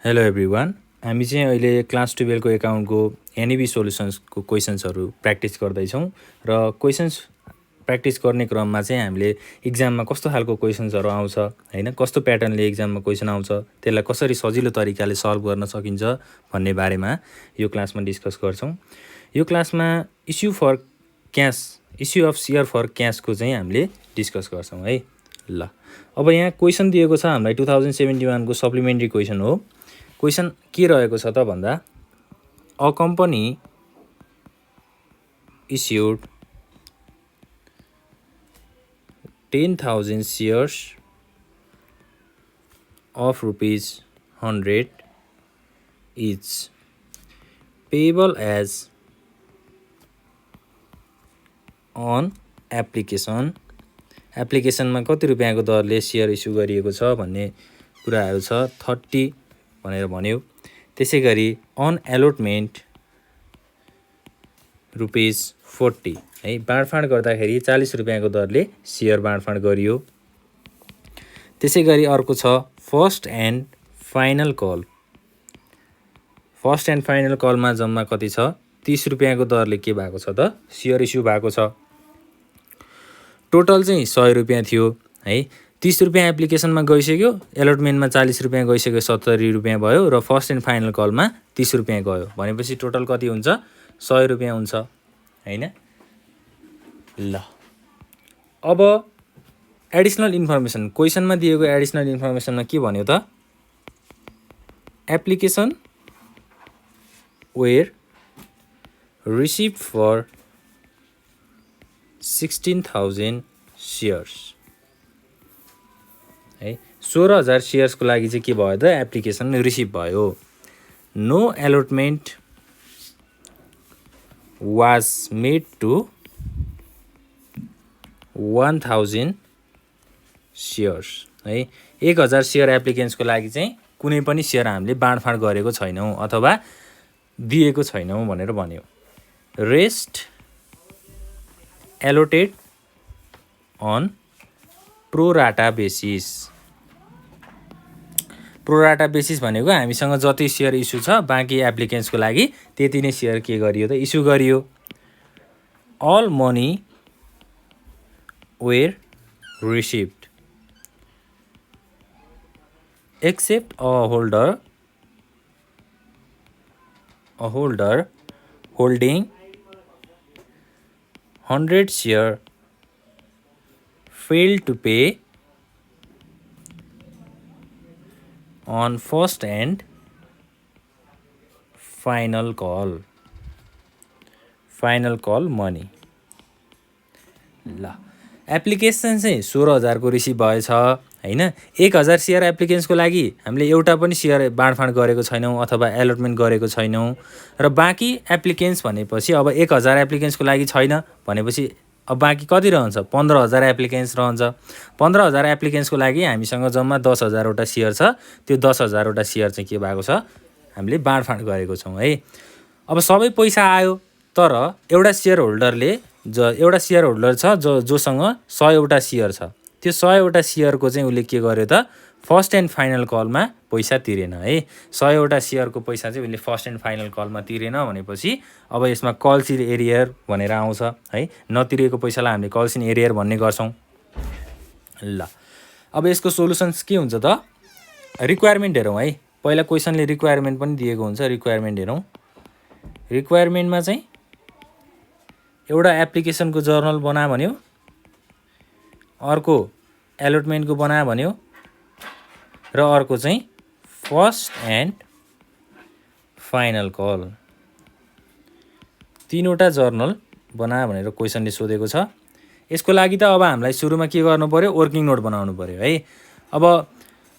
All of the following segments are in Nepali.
हेलो एभ्रिवान, हामी चाहिँ अहिले क्लास 12 को एकाउन्टको एनइबी सोल्युसन्सको क्वेसन्सहरू प्र्याक्टिस गर्दैछौँ र क्वेसन्स प्र्याक्टिस गर्ने क्रममा चाहिँ हामीले इक्जाममा कस्तो खालको क्वेसन्सहरू आउँछ हैन, कस्तो प्याटर्नले इक्जाममा क्वेसन आउँछ, त्यसलाई कसरी सजिलो तरिकाले सल्भ गर्न सकिन्छ भन्ने बारेमा यो क्लासमा डिस्कस गर्छौँ। यो क्लासमा इस्यु अफ सेयर फर क्यासको चाहिँ हामीले डिस्कस गर्छौँ है। ल, अब यहाँ क्वेसन दिएको छ हामीलाई 2071 को सप्लिमेन्ट्री क्वेसन हो। क्वेसन के रहेको छ त भन्दा, a company issued 10,000 shares of ₹100 each payable as on application। एप्लिकेसनमा कति रुपियाँको दरले सेयर इस्यु गरिएको छ भन्ने कुराहरू छ, 30 भनेर भन्यो। त्यसै गरी अन एलोटमेन्ट ₹40 है, बाँडफाँड गर्दाखेरि 40 रुपियाँको दरले सेयर बाँडफाँड गरियो। त्यसै गरी अर्को छ first and final call. First and final कलमा जम्मा कति छ, 30 रुपियाँको दरले के भएको छ त सेयर इस्यु भएको छ। टोटल चाहिँ 100 रुपियाँ थियो है। 30 रुपियाँ एप्लिकेसनमा गइसक्यो, एलोटमेन्टमा 40 रुपियाँ गइसक्यो, 70 रुपियाँ भयो र फर्स्ट एन्ड फाइनल कलमा 30 रुपियाँ गयो भनेपछि टोटल कति हुन्छ, 100 रुपियाँ हुन्छ हैन। ल, अब एडिसनल इन्फर्मेसन, क्वेसनमा दिएको एडिसनल इन्फर्मेसनमा के भन्यो त, application were received for 16,000 shares है। 16,000 सेयर्सको लागि चाहिँ के भयो त, एप्लिकेसन रिसिभ भयो। No allotment was made to 1,000 shares है। 1,000 सेयर एप्लिकेन्ट्सको लागि चाहिँ कुनै पनि सेयर हामीले बाँडफाँड गरेको छैनौँ अथवा दिएको छैनौँ भनेर भन्यो। Rest allotted on pro rata basis. Pro rata basis भनेको हामीसँग जति सेयर इस्यु छ बाँकी एप्लिकेन्ट्सको लागि त्यति नै सेयर के गरियो त, इस्यु गरियो। All money were received except a holder holding 100 share failed to pay on first and final call money। ल, एप्लिकेसन चाहिँ 16,000 को रिसिभ भएछ हैन। 1,000 सेयर एप्लिकेन्ट्सको लागि हामीले एउटा पनि सेयर बाँडफाँड गरेको छैनौँ अथवा एलोटमेन्ट गरेको छैनौँ र बाँकी एप्लिकेन्ट्स भनेपछि अब 1,000 एप्लिकेन्ट्सको लागि छैन भनेपछि अब बाँकी कति रहन्छ, 15,000 एप्लिकेन्ट्स रहन्छ। 15,000 एप्लिकेन्ट्सको लागि हामीसँग जम्मा 10,000 वटा सेयर छ। त्यो 10,000 वटा सेयर चाहिँ के भएको छ, हामीले बाँडफाँड गरेको छौँ है। अब सबै पैसा आयो, तर एउटा सेयर होल्डर छ जोसँग 100 वटा सेयर छ। त्यो 100 वटा सेयरको चाहिँ उसले के गर्यो त, फर्स्ट एन्ड फाइनल कलमा पैसा तिरेन है। 100 वटा सेयरको पैसा चाहिँ उसले फर्स्ट एन्ड फाइनल कलमा तिरेन भनेपछि अब यसमा कल्स इन एरियर भनेर आउँछ है। नतिरेको पैसालाई हामीले कल्स इन एरियर भन्ने गर्छौँ। ल, अब यसको सोलुसन्स के हुन्छ त, रिक्वायरमेन्ट हेरौँ है। पहिला क्वेसनले रिक्वायरमेन्ट पनि दिएको हुन्छ, रिक्वायरमेन्ट हेरौँ। रिक्वायरमेन्टमा चाहिँ एउटा एप्लिकेसनको जर्नल बना भन्यो, अर्को एलोटमेन्टको बना भन्यो र अर्को चाहिँ फर्स्ट एन्ड फाइनल कल। 3वटा जर्नल बना भनेर क्वेसनले सोधेको छ। यसको लागि त अब हामीलाई सुरुमा के गर्नु पर्यो, वर्किङ नोट बनाउनु पर्यो है। अब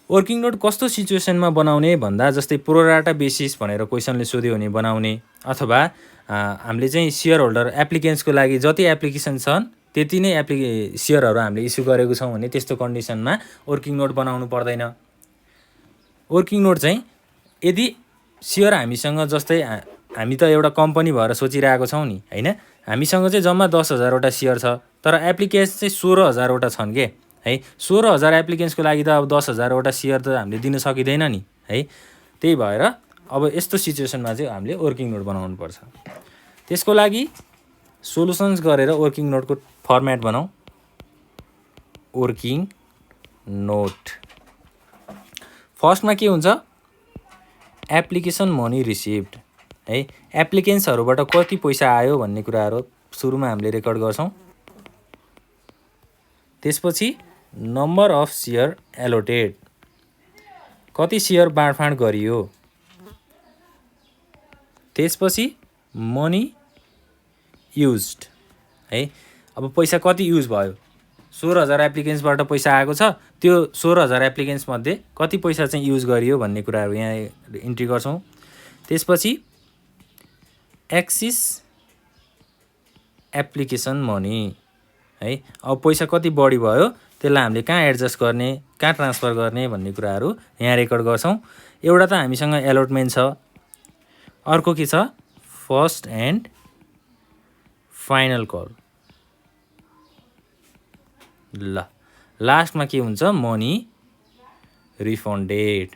वर्किङ नोट कस्तो सिचुएसनमा बनाउने भन्दा, जस्तै प्रोराटा बेसिस भनेर क्वेसनले सोध्यो भने बनाउने, अथवा हामीले चाहिँ सेयर होल्डर एप्लिकेन्ट्सको लागि जति एप्लिकेसन छन् त्यति नै सेयरहरू हामीले इस्यु गरेको छौँ भने त्यस्तो कन्डिसनमा वर्किङ नोट बनाउनु पर्दैन। वर्किङ नोट चाहिँ यदि सेयर हामीसँग, जस्तै हामी त एउटा कम्पनी भएर सोचिरहेको छौँ नि हैन, हामीसँग चाहिँ जम्मा 10,000 वटा सेयर छ, तर एप्लिकेन्ट्स चाहिँ 16,000 वटा छन् के है। 16,000 एप्लिकेन्ट्सको लागि त अब 10,000 वटा सेयर त हामीले दिन सकिँदैन नि है। त्यही भएर अब यस्तो सिचुएसनमा चाहिँ हामीले वर्किङ नोट बनाउनु पर्छ। त्यसको लागि सोलुसन्स गरेर वर्किङ नोटको फर्मेट बनाऊ। वर्किङ नोट फर्स्टमा के हुन्छ, एप्लिकेसन मनी रिसिभ्ड है, एप्लिकेन्ट्सहरूबाट कति पैसा आयो भन्ने कुराहरू सुरुमा हामीले रेकर्ड गर्छौँ। त्यसपछि नम्बर अफ सेयर एलोटेड, कति सेयर बाँडफाँड गरियो। त्यसपछि मनी युज्ड है, अब पैसा कति युज भयो। 16,000 एप्लिकेन्ट्सबाट पैसा आएको छ, त्यो 16,000 एप्लिकेन्ट्स मध्ये कति पैसा चाहिँ युज गरियो भन्ने कुराहरू यहाँ इन्ट्री गर्छौँ। त्यसपछि एक्सिस एप्लिकेसन मनी है, अब पैसा कति बढी भयो त्यसलाई हामीले कहाँ एडजस्ट गर्ने, कहाँ ट्रान्सफर गर्ने भन्ने कुराहरू यहाँ रेकर्ड गर्छौँ। एउटा त हामीसँग एलोटमेन्ट छ, अर्को के छ, फर्स्ट एन्ड फाइनल कल। ल लास्टमा के हुन्छ, मनी रिफन्डेड।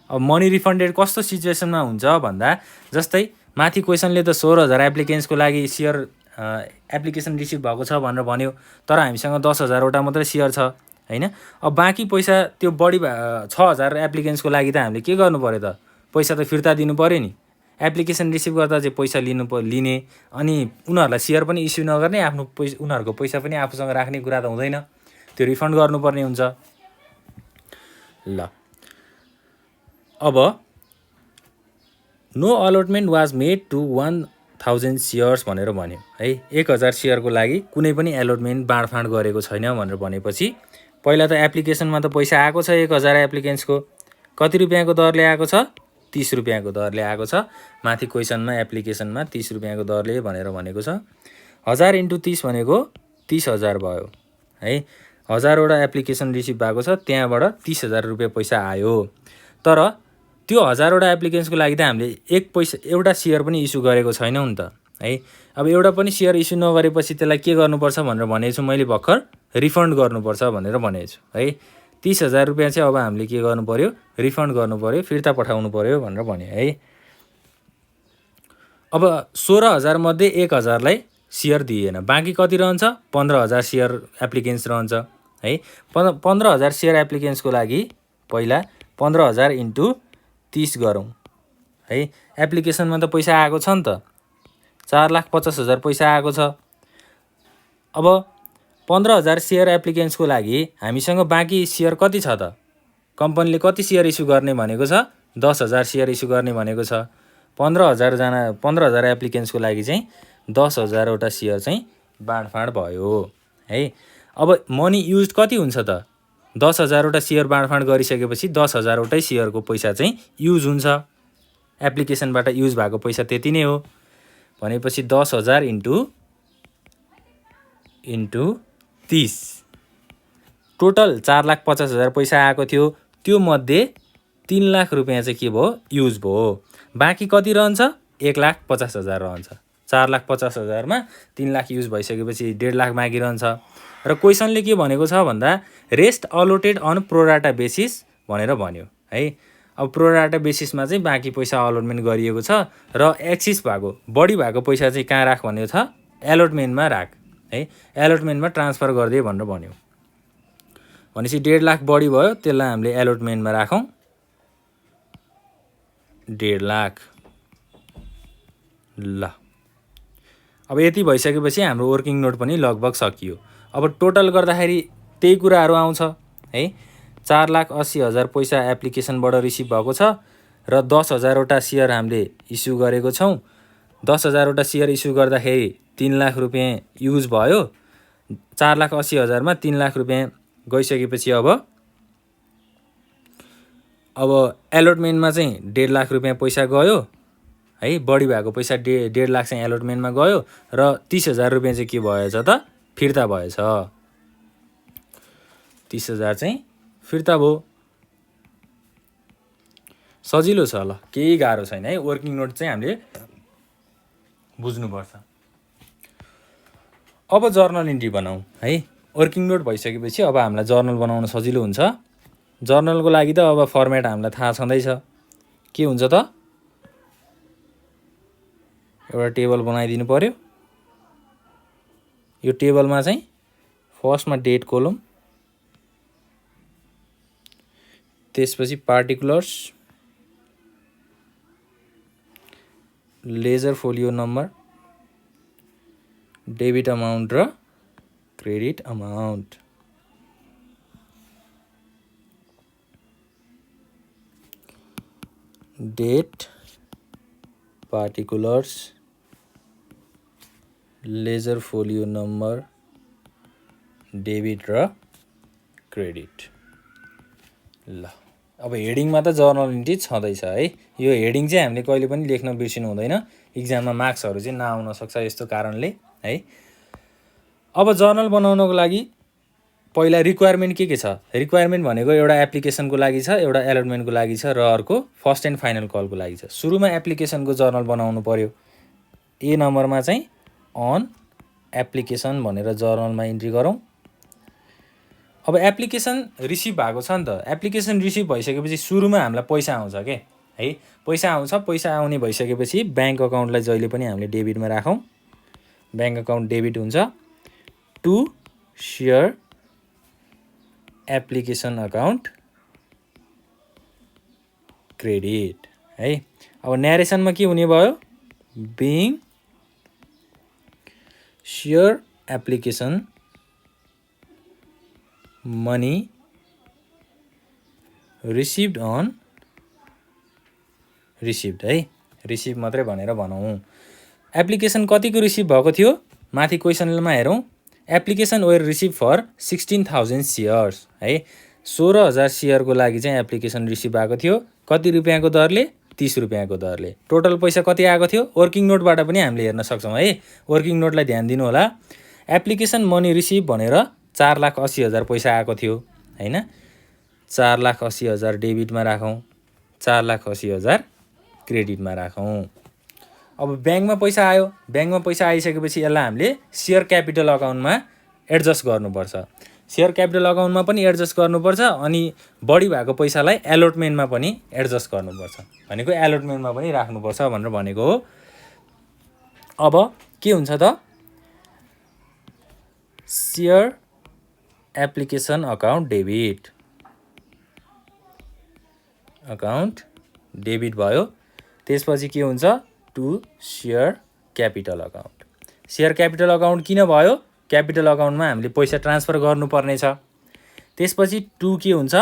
अब मनी रिफन्डेड कस्तो सिचुएसनमा हुन्छ भन्दा, जस्तै माथि क्वेसनले त 16,000 एप्लिकेन्ट्सको लागि सेयर एप्लिकेसन रिसिभ भएको छ भनेर भन्यो, तर हामीसँग 10,000वटा मात्रै सेयर छ हैन। अब बाँकी पैसा त्यो बढी 6,000 एप्लिकेन्ट्सको लागि त हामीले के गर्नु पर्यो त, पैसा त फिर्ता दिनु पर्यो नि। एप्लिकेसन रिसिभ गर्दा चाहिँ पैसा लिने अनि उनीहरूलाई सेयर पनि इस्यु नगर्ने, आफ्नो पैसा उनीहरूको पैसा पनि आफूसँग राख्ने कुरा त हुँदैन, त्यो रिफन्ड गर्नुपर्ने हुन्छ। ल अब no allotment was made to 1,000 shares भनेर भन्यो है, 1,000 सेयरको लागि कुनै पनि एलोटमेन्ट बाँडफाँड गरेको छैन भनेर भनेपछि, पहिला त एप्लिकेसनमा त पैसा आएको छ 1,000 एप्लिकेन्ट्सको, कति रुपियाँको दरले आएको छ, 30 रुपियाँको दरले आएको छ। माथि क्वेसनमा एप्लिकेसनमा 30 रुपियाँको दरले भनेर भनेको छ। 1000 × 30 भनेको 30,000 भयो है। 1000वटा एप्लिकेसन रिसिभ भएको छ, त्यहाँबाट 30,000 रुपियाँ पैसा आयो। तर त्यो 1000वटा एप्लिकेन्ट्सको लागि त हामीले एउटा सेयर पनि इस्यु गरेको छैनौँ नि त है। अब एउटा पनि सेयर इस्यु नगरेपछि त्यसलाई के गर्नुपर्छ भनेर भनेको छु मैले भर्खर, रिफन्ड गर्नुपर्छ भनेर भनेको छु है। 30,000 रुपियाँ चाहिँ अब हामीले के गर्नु पर्यो, रिफन्ड गर्नु पर्यो, फिर्ता पठाउनु पर्यो भनेर भन्यो है। अब 16,000 मध्ये 1,000लाई सेयर दिएन, बाँकी कति रहन्छ, 15,000 सेयर एप्लिकेन्ट्स रहन्छ है। 15,000 सेयर एप्लिकेन्ट्सको लागि पहिला 15,000 × 30 गरौँ है। एप्लिकेसनमा त पैसा आएको छ नि त, 4,50,000 पैसा आएको छ। अब 15,000 सेयर एप्लिकेन्ट्सको लागि हामीसँग बाँकी सेयर कति छ त, कम्पनीले कति सेयर इस्यु गर्ने भनेको छ, 10,000 सेयर इस्यु गर्ने भनेको छ। 15,000 एप्लिकेन्ट्सको लागि चाहिँ 10,000वटा सेयर चाहिँ बाँडफाँड भयो है। अब मनी युज कति हुन्छ त, 10,000वटा सेयर बाँडफाँड गरिसकेपछि 10,000वटै सेयरको पैसा चाहिँ युज हुन्छ, एप्लिकेसनबाट युज भएको पैसा त्यति नै हो। भनेपछि 10,000 × 30 टोटल 4,50,000 पैसा आएको थियो, त्यो मध्ये 3 लाख रुपियाँ चाहिँ के भयो, युज भयो। बाँकी कति रहन्छ, 1,50,000 रहन्छ। 4,50,000मा 3 लाख युज भइसकेपछि 1.5 लाख बाँकी रहन्छ। र क्वेसनले के भनेको छ भन्दा, rest allotted on pro rata basis भनेर भन्यो है। अब प्रोराटा बेसिसमा चाहिँ बाँकी पैसा अलोटमेन्ट गरिएको छ, र एक्सिस भएको बढी भएको पैसा चाहिँ कहाँ राख भनेको छ, एलोटमेन्टमा राख है, एलोटमेन्टमा ट्रान्सफर गरिदिए भनेर भन्यो। भनेपछि 1.5 लाख बढी भयो, त्यसलाई हामीले एलोटमेन्टमा राखौँ, 1.5 लाख। ल अब यति भइसकेपछि हाम्रो वर्किङ नोट पनि लगभग सकियो। अब टोटल गर्दाखेरि त्यही कुराहरू आउँछ है। 4,80,000 पैसा एप्लिकेसनबाट रिसिभ भएको छ, र 10,000वटा सेयर हामीले इस्यु गरेको छौँ। 10,000वटा सेयर इस्यु गर्दाखेरि 3 लाख रुपियाँ युज भयो। 4,80,000मा 3 लाख रुपियाँ गइसकेपछि अब एलोटमेन्टमा चाहिँ 1.5 लाख रुपियाँ पैसा गयो है, बढी भएको पैसा 1.5 लाख चाहिँ एलोटमेन्टमा गयो, र 30,000 रुपियाँ चाहिँ के भएछ त, फिर्ता भएछ। 30,000 चाहिँ फिर्ता भयो। सजिलो छ, ल केही गाह्रो छैन है। वर्किङ नोट चाहिँ हामीले बुझ्नुपर्छ। अब जर्नल इन्ट्री बनाऊ है। वर्किङ नोट भइसकेपछि अब हामीलाई जर्नल बनाउन सजिलो हुन्छ। जर्नलको लागि त अब फर्मेट हामीलाई थाहा छँदैछ के हुन्छ त एउटा टेबल बनाइदिनु पर्यो। यो टेबलमा चाहिँ फर्स्टमा डेट कोलम, त्यसपछि particulars, ledger folio number, debit amount र credit amount. Date, particulars, ledger folio number, debit र क्रेडिट। ल अब हेडिङमा त जर्नल इन्ट्री छँदैछ है। यो हेडिङ चाहिँ हामीले कहिले पनि लेख्न बिर्सिनु हुँदैन, इक्जाममा मार्क्सहरू चाहिँ नआउन सक्छ यस्तो कारणले है। अब जर्नल बनाउनको लागि पहिला रिक्वायरमेन्ट के छ? रिक्वायरमेन्ट भनेको एउटा एप्लिकेसनको लागि छ, एउटा एलोटमेन्टको लागि छ र अर्को फर्स्ट एन्ड फाइनल कलको लागि छ। सुरुमा एप्लिकेसनको जर्नल बनाउनु पर्यो। ए नम्बरमा चाहिँ अन एप्लिकेसन भनेर जर्नलमा इन्ट्री गरौँ। अब एप्लिकेसन रिसिभ भएको छ नि त। एप्लिकेसन रिसिभ भइसकेपछि सुरुमा हामीलाई पैसा आउँछ के है। पैसा आउँछ, पैसा आउने भइसकेपछि ब्याङ्क अकाउन्टलाई जहिले पनि हामीले डेबिटमा राखौँ। ब्याङ्क अकाउन्ट डेबिट हुन्छ। To share application account credit है। अब न्यारेसनमा के हुने भयो? Being share application money received on received है। रिसिभ मात्रै भनेर भनौँ। एप्लिकेसन कतिको रिसिभ भएको थियो? माथि क्वेसनमा हेरौँ। Application were received for 16,000 shares है। 16,000 सेयरको लागि चाहिँ एप्लिकेसन रिसिभ भएको थियो। कति रुपियाँको दरले? 30 रुपियाँको दरले। टोटल पैसा कति आएको थियो? वर्किङ नोटबाट पनि हामीले हेर्न सक्छौँ है। वर्किङ नोटलाई ध्यान दिनु होला। एप्लिकेसन मनी रिसिभ भनेर 4,80,000 पैसा आएको थियो हैन। 4,80,000 डेबिटमा राखौँ, 4,80,000 क्रेडिटमा राखौँ। अब ब्याङ्कमा पैसा आयो। ब्याङ्कमा पैसा आइसकेपछि यसलाई हामीले सेयर क्यापिटल अकाउन्टमा एडजस्ट गर्नुपर्छ। सेयर क्यापिटल अकाउन्टमा पनि एडजस्ट गर्नुपर्छ अनि बढी भएको पैसालाई एलोटमेन्टमा पनि एडजस्ट गर्नुपर्छ। भनेको एलोटमेन्टमा पनि राख्नुपर्छ भनेर भनेको हो। अब के हुन्छ त? Share application account debit, account debit भयो। त्यसपछि के हुन्छ? To share capital account. Share capital account किन भयो? क्यापिटल अकाउन्टमा हामीले पैसा ट्रान्सफर गर्नुपर्ने छ। त्यसपछि टु के हुन्छ?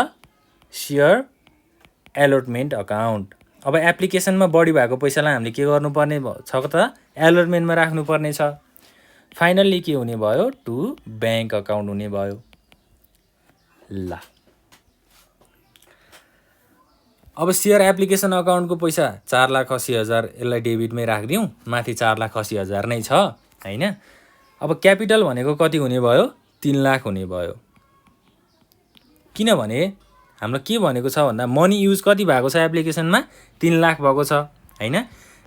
Share allotment account. अब एप्लिकेसनमा बढी भएको पैसालाई हामीले के गर्नुपर्ने छ त? एलोटमेन्टमा राख्नुपर्ने छ। फाइनल्ली के हुने भयो? टु ब्याङ्क अकाउन्ट हुने भयो। ल अब सेयर एप्लिकेसन अकाउन्टको पैसा 4,80,000 यसलाई डेबिटमै राखिदिउँ। माथि 4,80,000 नै छ हैन। अब क्यापिटल भनेको कति हुने भयो? 3 लाख हुने भयो। किनभने हाम्रो के भनेको छ भन्दा मनी युज कति भएको छ एप्लिकेसनमा? 3 लाख भएको छ हैन।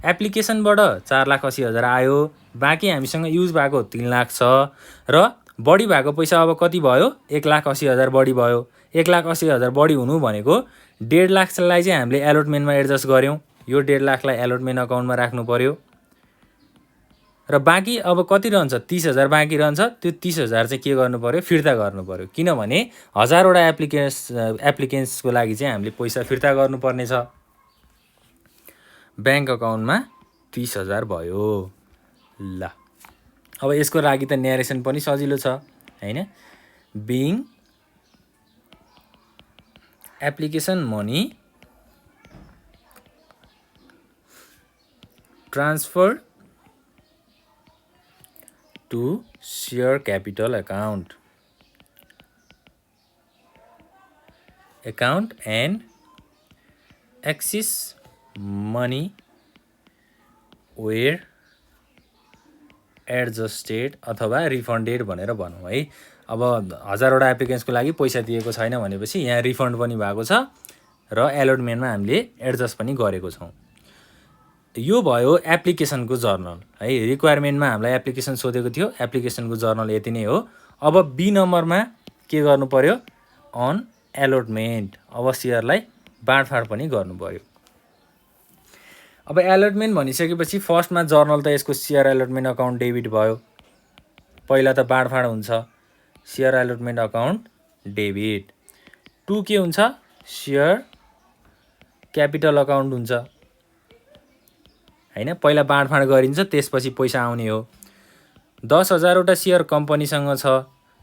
एप्लिकेसनबाट 4,80,000 आयो, बाँकी हामीसँग युज भएको 3 लाख छ र बढी भएको पैसा अब कति भयो? 1,80,000 बढी भयो। 1,80,000 बढी हुनु भनेको 1.5 लाखलाई चाहिँ हामीले एलोटमेन्टमा एडजस्ट गऱ्यौँ। यो 1.5 लाखलाई एलोटमेन्ट अकाउन्टमा राख्नु पर्यो र बाँकी अब कति रहन्छ? 30,000 बाँकी रहन्छ। त्यो 30,000 चाहिँ के गर्नु पर्यो? फिर्ता गर्नु पर्यो। किनभने 1000वटा एप्लिकेन्ट्सको लागि चाहिँ हामीले पैसा फिर्ता गर्नुपर्ने छ। ब्याङ्क अकाउन्टमा 30,000 भयो। ल अब यसको लागि त न्यारेसन पनि सजिलो छ हैन। Being application money transfer to share capital account and excess money were adjusted अथवा रिफन्डेड भनेर भनौँ है। अब 1000वटा एप्लिकेन्ट्सको लागि पैसा दिएको छैन भनेपछि यहाँ रिफन्ड पनि भएको छ र एलोटमेन्टमा हामीले एडजस्ट पनि गरेको छौँ। यो भयो एप्लिकेसनको जर्नल है। रिक्वायरमेन्टमा हामीलाई एप्लिकेसन सोधेको थियो। एप्लिकेसनको जर्नल यति नै हो। अब बी नम्बरमा के गर्नु पर्यो? On allotment. अब सेयरलाई बाँडफाँड पनि गर्नु पर्यो। अब एलटमेन्ट भनिसकेपछि फर्स्टमा जर्नल त यसको सेयर एलटमेन्ट अकाउन्ट डेबिट भयो, पहिला त बाँडफाँड हुन्छ, सेयर एलटमेन्ट अकाउन्ट डेबिट। 2 के हुन्छ, सेयर क्यापिटल अकाउन्ट हुन्छ हैन, पहिला बाँडफाँड गरिन्छ त्यसपछि पैसा आउने हो। 10,000 वटा सेयर कम्पनीसँग छ,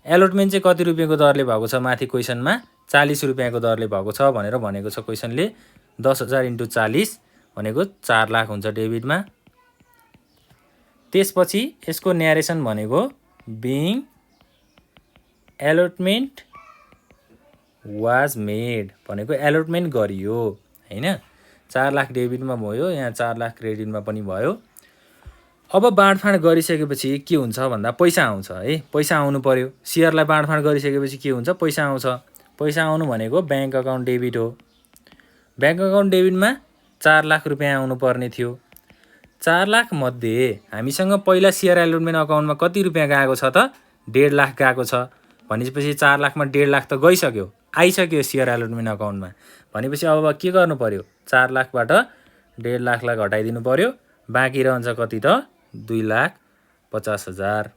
एलोटमेन्ट चाहिँ कति रुपियाँको दरले भएको छ, माथि क्वेसनमा 40 रुपियाँको दरले भएको छ भनेर भनेको छ क्वेसनले। 10,000 × 40 भनेको 4 लाख हुन्छ डेबिटमा। त्यसपछि यसको न्यारेसन भनेको बिङ एलोटमेन्ट वाज मेड भनेको एलोटमेन्ट गरियो हैन। 4 लाख डेबिटमा भयो, यहाँ 4 लाख क्रेडिटमा पनि भयो। अब बाँडफाँड गरिसकेपछि के हुन्छ भन्दा पैसा आउँछ है, पैसा आउनु पर्यो। सेयरलाई बाँडफाँड गरिसकेपछि के हुन्छ, पैसा आउँछ। पैसा आउनु भनेको ब्याङ्क अकाउन्ट डेबिट हो। ब्याङ्क अकाउन्ट डेबिटमा 4 लाख रुपियाँ आउनु पर्ने थियो। 4 लाख मध्ये हामीसँग पहिला सेयर एलोटमेन्ट अकाउन्टमा कति रुपियाँ गएको छ त, 1.5 लाख गएको छ भनेपछि 4 लाखमा 1.5 लाख त गइसक्यो, आइसक्यो सेयर एलोटमेन्ट अकाउन्टमा। भनेपछि अब के गर्नु पर्यो, 4 लाखबाट 1.5 लाखलाई घटाइदिनु पर्यो, बाँकी रहन्छ कति त 2,50,000।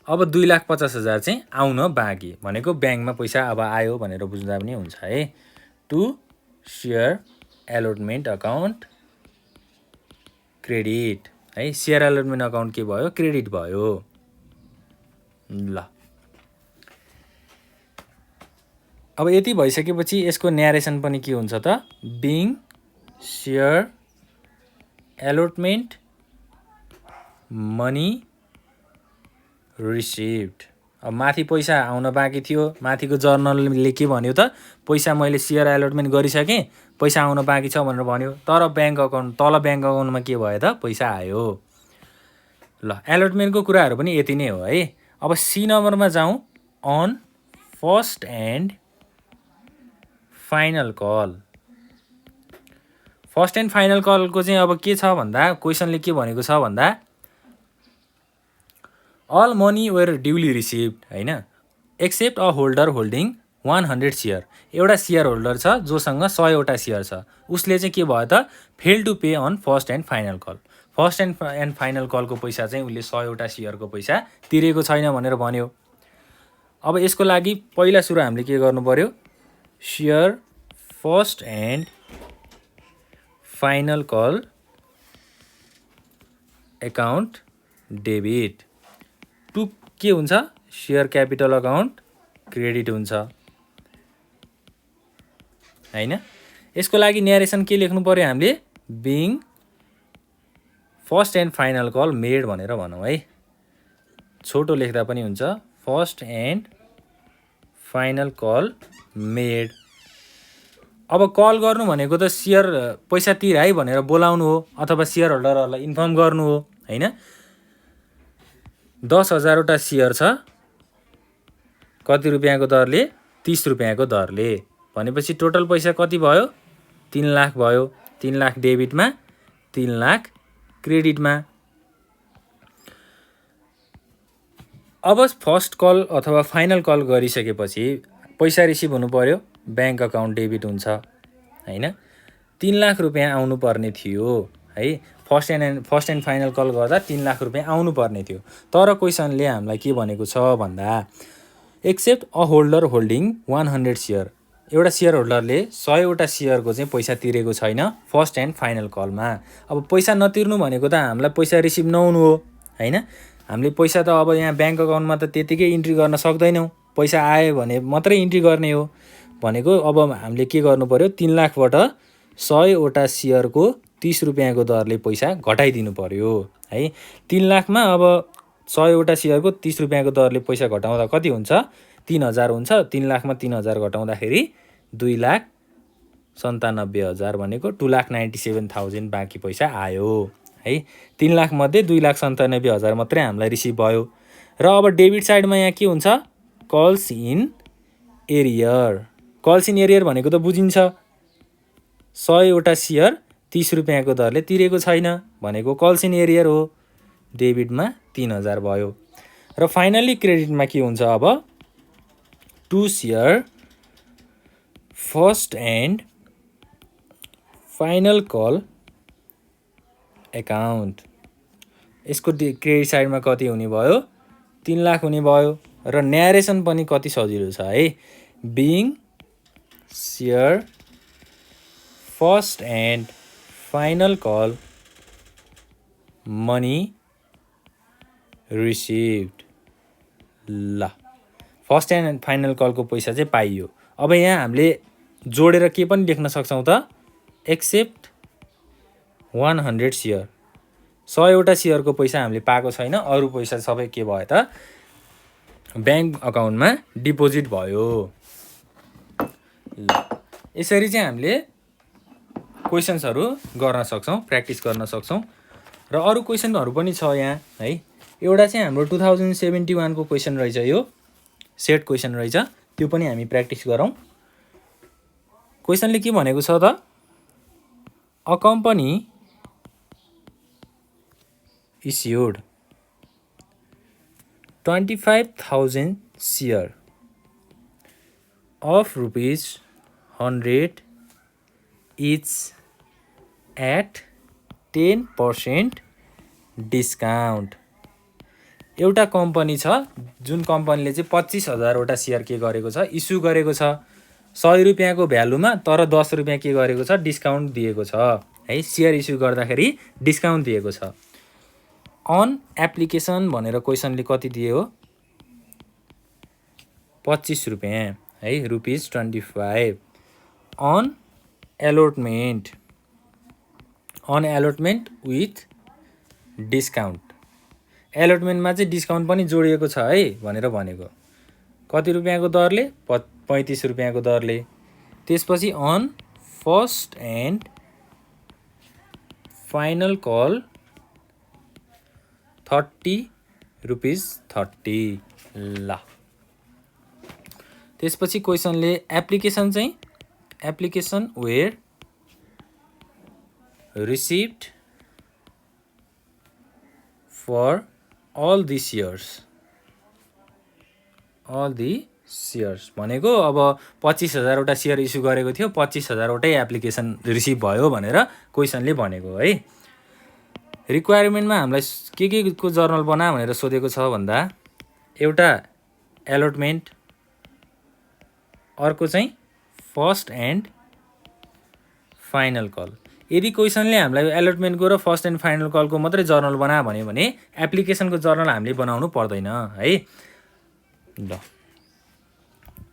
अब 2,50,000 चाहिँ आउन बाँकी भनेको ब्याङ्कमा पैसा अब आयो भनेर बुझ्दा पनि हुन्छ है। To share allotment account credit है, सेयर एलोटमेन्ट अकाउन्ट के भयो, क्रेडिट भयो। ल अब यति भइसकेपछि यसको न्यारेसन पनि के हुन्छ त, being share allotment money received. अब माथि पैसा आउन बाँकी थियो, माथिको जर्नलले के भन्यो त, पैसा मैले सेयर एलोटमेन्ट गरिसकेँ, पैसा आउन बाँकी छ भनेर भन्यो। तर ब्याङ्क अकाउन्ट तल ब्याङ्क अकाउन्टमा के भयो त, पैसा आयो। ल एलोटमेन्टको कुराहरू पनि यति नै हो है। अब सी नम्बरमा जाउँ, on first and final call. First and final कलको चाहिँ अब के छ भन्दा, क्वेसनले के भनेको छ भन्दा, all money were duly received हैन, except a holder holding 100 share. एउटा सेयर होल्डर छ जोसँग 100 वटा सेयर छ, उसले चाहिँ के भयो त, fail to pay on first and final call. First and final कलको पैसा चाहिँ उसले 100 वटा सेयरको पैसा तिरेको छैन भनेर भन्यो। अब यसको लागि पहिला सुरु हामीले के गर्नु पर्यो, share first and final call account debit. 2 के हुन्छ, सेयर क्यापिटल अकाउन्ट क्रेडिट हुन्छ हैन। यसको लागि न्यारेसन के लेख्नु पर्यो हामीले, being first and final call made भनेर भनौँ है, छोटो लेख्दा पनि हुन्छ, first and final call made. अब कल गर्नु भनेको त सेयर पैसा तिर है भनेर बोलाउनु हो, अथवा सेयर होल्डरहरूलाई इन्फर्म गर्नु हो हैन। 10,000 वटा सेयर छ, कति रुपियाँको दरले, 30 रुपियाँको दरले, भनेपछि टोटल पैसा कति भयो, 3 लाख भयो। 3 लाख डेबिटमा, 3 लाख क्रेडिटमा। अब फर्स्ट कल अथवा फाइनल कल गरिसकेपछि पैसा रिसिभ हुनु पर्यो, ब्याङ्क अकाउन्ट डेबिट हुन्छ हैन। 3 लाख रुपियाँ आउनु पर्ने थियो है, फर्स्ट एन्ड फाइनल कल गर्दा 3 लाख रुपियाँ आउनु पर्ने थियो। तर क्वेसनले हामीलाई के भनेको छ भन्दा, except a holder holding 100 share. एउटा सेयर होल्डरले 100 वटा सेयरको चाहिँ पैसा तिरेको छैन फर्स्ट एन्ड फाइनल कलमा। अब पैसा नतिर्नु भनेको त हामीलाई पैसा रिसिभ नहुनु हो हैन। हामीले पैसा त अब यहाँ ब्याङ्क अकाउन्टमा त त्यतिकै इन्ट्री गर्न सक्दैनौँ, पैसा आयो भने मात्रै इन्ट्री गर्ने हो भनेको। अब हामीले के गर्नु पर्यो, 3 लाखबाट 100 वटा सेयरको 30 रुपियाँको दरले पैसा घटाइदिनु पर्यो है। 3 लाखमा अब 100 वटा सेयरको 30 रुपियाँको दरले पैसा घटाउँदा कति हुन्छ, 3,000 हुन्छ। 3 लाखमा 3,000 घटाउँदाखेरि 2,97,000 भनेको 2,97,000 बाँकी पैसा आयो है। 3 लाख मध्ये 2,97,000 मात्रै हामीलाई रिसिभ भयो। र अब डेबिट साइडमा यहाँ के हुन्छ, calls in arrear. Calls in arrear भनेको त बुझिन्छ, 100 वटा सेयर 30 रुपियाँको दरले तिरेको छैन भनेको कल्स इन एरियर हो, डेबिटमा 3,000 भयो। र फाइनल्ली क्रेडिटमा के हुन्छ, अब to share first and final call account. यसको क्रेडिट साइडमा कति हुने भयो 3 लाख हुने भयो र न्यारेसन पनि कति सजिलो छ है being share first and final call money received. ल फर्स्ट एन्ड फाइनल कलको पैसा चाहिँ पाइयो। अब यहाँ हामीले जोडेर के पनि लेख्न सक्छौँ त एक्सेप्ट 100 सेयर 100वटा सेयरको पैसा हामीले पाएको छैन अरू पैसा सबै के भयो त ब्याङ्क अकाउन्टमा डिपोजिट भयो। ल यसरी चाहिँ हामीले क्वेसन्सहरू गर्न सक्छौँ प्र्याक्टिस गर्न सक्छौँ र अरू क्वेसनहरू पनि छ यहाँ है। एउटा चाहिँ हाम्रो 2071 को क्वेसन रहेछ यो सेट क्वेसन रहेछ त्यो पनि हामी प्र्याक्टिस गरौँ। क्वेसनले के भनेको छ त a company issued 25,000 share of rupees 100 each at 10% discount. एउटा कम्पनी छ जुन कम्पनीले चाहिँ 25,000वटा सेयर के गरेको छ इस्यु गरेको छ 100 रुपियाँको भ्यालुमा तर 10 रुपियाँ के गरेको छ डिस्काउन्ट दिएको छ है। सेयर इस्यु गर्दाखेरि डिस्काउन्ट दिएको छ। अन एप्लिकेसन भनेर क्वेसनले कति दिए हो 25 रुपियाँ है rupees 25। On allotment with discount एलोटमेन्टमा चाहिँ डिस्काउन्ट पनि जोडिएको छ है भनेर भनेको कति रुपियाँको दरले 35 रुपियाँको दरले। त्यसपछि on first and final call 30 rupees 30। ल त्यसपछि क्वेसनले एप्लिकेसन चाहिँ application were received for all the shares भनेको अब 25,000वटा सेयर इस्यु गरेको थियो 25,000वटै एप्लिकेसन रिसिभ भयो भनेर क्वेसनले भनेको है। रिक्वायरमेन्टमा हामीलाई के को जर्नल बना भनेर सोधेको छ भन्दा एउटा एलोटमेन्ट अर्को चाहिँ फर्स्ट एन्ड फाइनल कल। यदि क्वेसनले हामीलाई एलोटमेन्टको र फर्स्ट एन्ड फाइनल कलको मात्रै जर्नल बना भन्यो भने एप्लिकेसनको जर्नल हामीले बनाउनु पर्दैन है। ल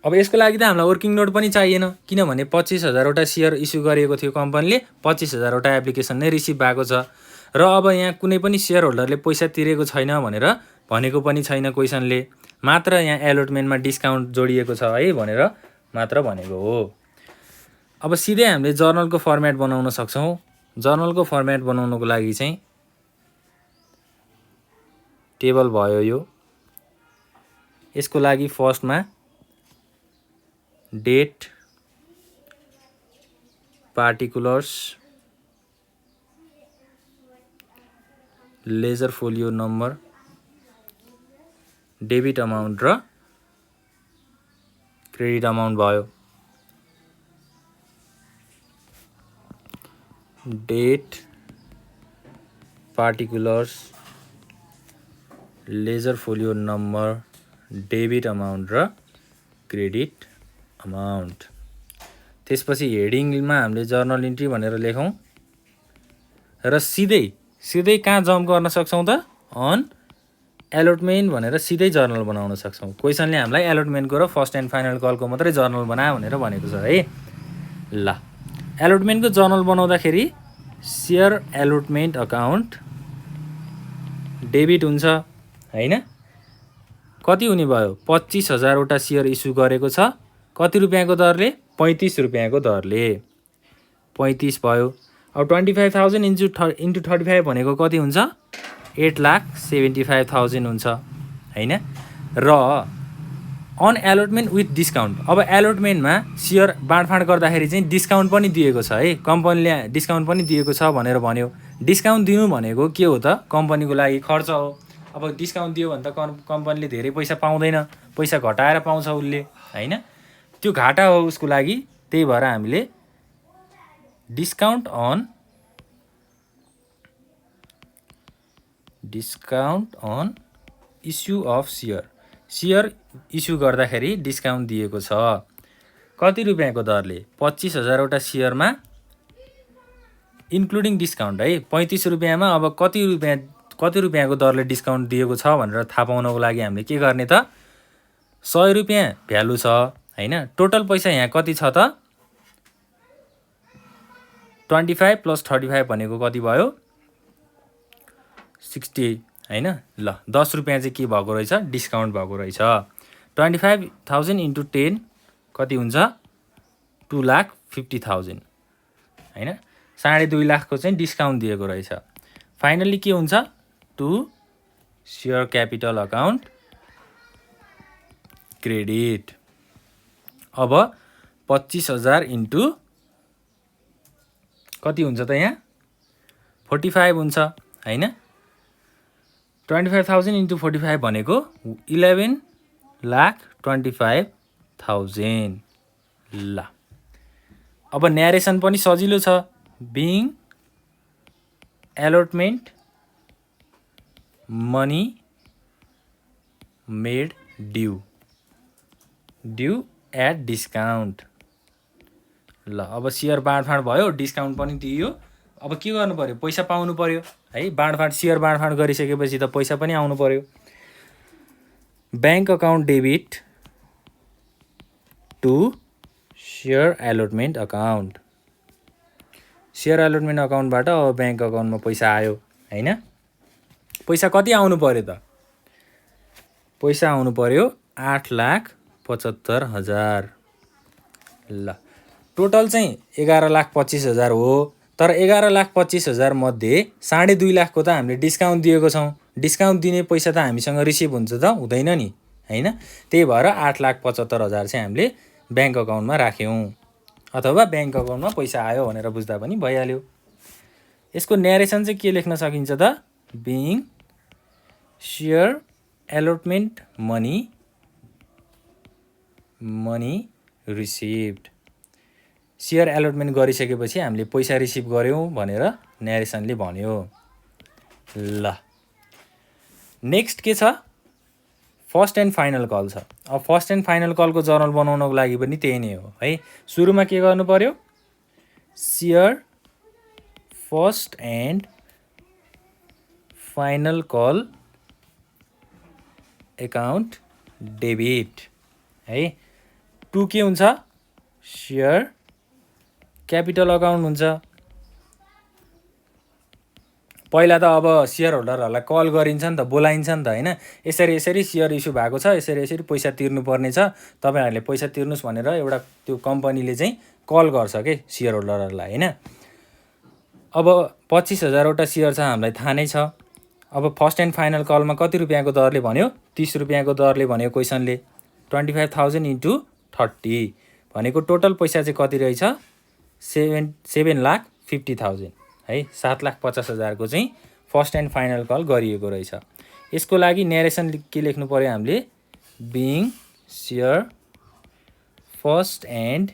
अब यसको लागि त हामीलाई वर्किङ नोट पनि चाहिएन किनभने 25,000वटा सेयर इस्यु गरिएको थियो कम्पनीले 25,000वटा एप्लिकेसन नै रिसिभ भएको छ र अब यहाँ कुनै पनि सेयर होल्डरले पैसा तिरेको छैन भनेर भनेको पनि छैन क्वेसनले मात्र यहाँ एलोटमेन्टमा डिस्काउन्ट जोडिएको छ है भनेर मात्र भनेको हो। अब सिधै हामीले जर्नलको फर्मेट बनाउन सक्छौँ। जर्नलको फर्मेट बनाउनको लागि चाहिँ टेबल भयो यो यसको लागि फर्स्टमा date particulars ledger folio number debit amount र क्रेडिट अमाउन्ट भयो। Date particulars ledger folio number debit amount र क्रेडिट अमाउन्ट। त्यसपछि हेडिङमा हामीले जर्नल इन्ट्री भनेर लेखौँ र सिधै कहाँ जम्प गर्न सक्छौँ त अन एलोटमेन्ट भनेर सिधै जर्नल बनाउन सक्छौँ। क्वेसनले हामीलाई एलोटमेन्टको र फर्स्ट एन्ड फाइनल कलको मात्रै जर्नल बना भनेर भनेको छ है। ल एलोटमेन्टको जर्नल बनाउँदाखेरि सेयर एलोटमेन्ट अकाउन्ट डेबिट हुन्छ हैन कति हुने भयो 25,000वटा सेयर इस्यु गरेको छ कति रुपियाँको दरले 35 रुपियाँको दरले 35 भयो। अब 25,000 इन्टु 35 भनेको कति हुन्छ 8,75,000 हुन्छ हैन र अन एलोटमेन्ट विथ डिस्काउन्ट। अब एलोटमेन्टमा सेयर बाँडफाँड गर्दाखेरि चाहिँ डिस्काउन्ट पनि दिएको छ है कम्पनीले डिस्काउन्ट पनि दिएको छ भनेर भन्यो। डिस्काउन्ट दिनु भनेको के हो त कम्पनीको लागि खर्च हो। अब डिस्काउन्ट दियो भने त कम्पनीले धेरै पैसा पाउँदैन पैसा घटाएर पाउँछ उसले हैन त्यो घाटा हो उसको लागि। त्यही भएर हामीले discount on issue of share issue गर्दाखेरि डिस्काउन्ट दिएको छ। कति रुपियाँको दरले? 25,000वटा सेयरमा इन्क्लुडिङ डिस्काउन्ट है, 35 रुपियाँमा अब कति रुपियाँको दरले डिस्काउन्ट दिएको छ भनेर थाहा पाउनको लागि हामीले के गर्ने त? 100 रुपियाँ भ्यालु छ हैन। टोटल पैसा यहाँ कति छ त? 25 + 35 भनेको कति भयो? 60 हैन। ल 10 रुपियाँ चाहिँ के भएको रहेछ? डिस्काउन्ट भएको रहेछ। 25,000 × 10 कति हुन्छ? 2,50,000 हैन। 2.5 लाखको चाहिँ डिस्काउन्ट दिएको रहेछ। फाइनली के हुन्छ? To share capital account credit. अब 25,000 × कति हुन्छ त यहाँ? 45 हुन्छ हैन। 25,000 × 45 भनेको 11,25,000। ल अब न्यारेसन पनि सजिलो छ। Being allotment money made due at discount. ल अब सेयर बाँडफाँड भयो, डिस्काउन्ट पनि दियो। अब के गर्नु पर्यो? पैसा पाउनु पर्यो है। सेयर बाँडफाँड गरिसकेपछि त पैसा पनि आउनु पर्यो। Bank account debit to share allotment account. Share allotment अकाउन्टबाट अब ब्याङ्क अकाउन्टमा पैसा आयो हैन। पैसा कति आउनु पर्यो त? पैसा आउनु पर्यो 8,75,000। ल टोटल चाहिँ 11,25,000 हो। तर 11,25,000 मध्ये 2.5 लाखको त हामीले डिस्काउन्ट दिएको छौँ। डिस्काउन्ट दिने पैसा त हामीसँग रिसिभ हुन्छ त? हुँदैन नि हैन। त्यही भएर 8,75,000 चाहिँ हामीले ब्याङ्क अकाउन्टमा राख्यौँ, अथवा ब्याङ्क अकाउन्टमा पैसा आयो भनेर बुझ्दा पनि भइहाल्यो। यसको न्यारेसन चाहिँ के लेख्न सकिन्छ त? Being share allotment money received. Share allotment गरिसकेपछि हामीले पैसा रिसिभ गर्यौँ भनेर न्यारेसनले भन्यो। ल नेक्स्ट के छ? फर्स्ट एन्ड फाइनल कल छ। अब फर्स्ट एन्ड फाइनल कलको जर्नल बनाउनको लागि पनि त्यही नै हो है। सुरुमा के गर्नु पर्यो? Share first and final call account debit है। टु के हुन्छ? सेयर क्यापिटल अकाउन्ट हुन्छ। पहिला त अब सेयर होल्डरहरूलाई कल गरिन्छ नि त, बोलाइन्छ नि त हैन। यसरी सेयर इस्यु भएको छ, यसरी पैसा तिर्नुपर्ने छ, तपाईहरुले पैसा तिर्नुस् भनेर एउटा त्यो कम्पनीले चाहिँ कल गर्छ के सेयर होल्डरहरूलाई हैन। अब 25,000 वटा सेयर छ, हामीलाई थाहा नै छ। अब फर्स्ट एन्ड फाइनल कलमा कति रुपियाँको दरले भन्यो? 30 रुपियाँको दरले भन्यो क्वेसनले। 25,000 × 30 भनेको टोटल पैसा चाहिँ कति रहेछ? 7,50,000 है। 7,50,000 को चाहिँ फर्स्ट एन्ड फाइनल कल गरिएको रहेछ। यसको लागि न्यारेसन के लेख्नु पर्यो हामीले? Being share first and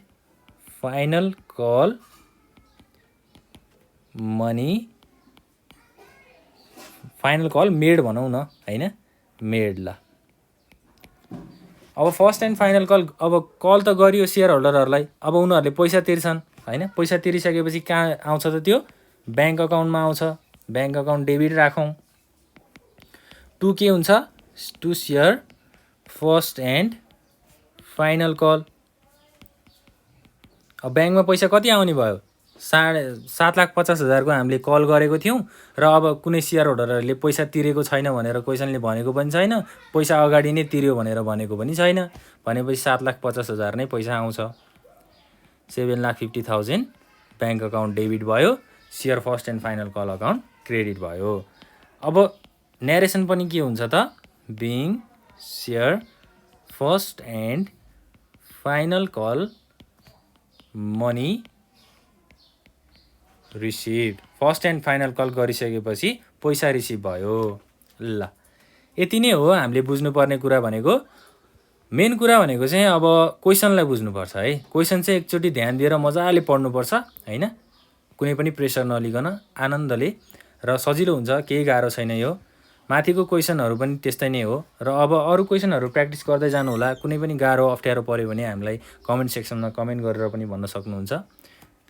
final call money final call made भनौँ न हैन, मेड। ल अब फर्स्ट एन्ड फाइनल कल, अब कल त गरियो सेयर होल्डरहरूलाई, अब उनीहरूले पैसा तिर्छन् हैन। पैसा तिरिसकेपछि कहाँ आउँछ त? त्यो ब्याङ्क अकाउन्टमा आउँछ। ब्याङ्क अकाउन्ट डेबिट राखौँ। टु के हुन्छ? To share first and final call. अब ब्याङ्कमा पैसा कति आउने भयो? 7,50,000 को हामीले कल गरेको थियौँ र अब कुनै सेयर होल्डरहरूले पैसा तिरेको छैन भनेर क्वेसनले भनेको पनि छैन, पैसा अगाडि नै तिर्यो भनेर भनेको पनि छैन। भनेपछि 7,50,000 नै पैसा आउँछ। 7,50,000 ब्याङ्क अकाउन्ट डेबिट भयो, share first and final call account credit भयो। अब न्यारेसन पनि के हुन्छ त? Being share first and final call money receive. First and final call गरिसकेपछि पैसा रिसिभ भयो। ल यति नै हो हामीले बुझ्नुपर्ने कुरा भनेको। मेन कुरा भनेको चाहिँ अब क्वेसनलाई बुझ्नुपर्छ है। क्वेसन चाहिँ एकचोटि ध्यान दिएर मजाले पढ्नुपर्छ हैन। कुनै पनि प्रेसर नलिकन आनन्दले र सजिलो हुन्छ, केही गाह्रो छैन यो। माथिको क्वेसनहरू पनि त्यस्तै नै हो र अब अरू क्वेसनहरू प्र्याक्टिस गर्दै जानु होला। कुनै पनि गाह्रो अप्ठ्यारो पऱ्यो भने हामीलाई कमेन्ट सेक्सनमा कमेन्ट गरेर पनि भन्न सक्नुहुन्छ।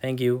Thank you.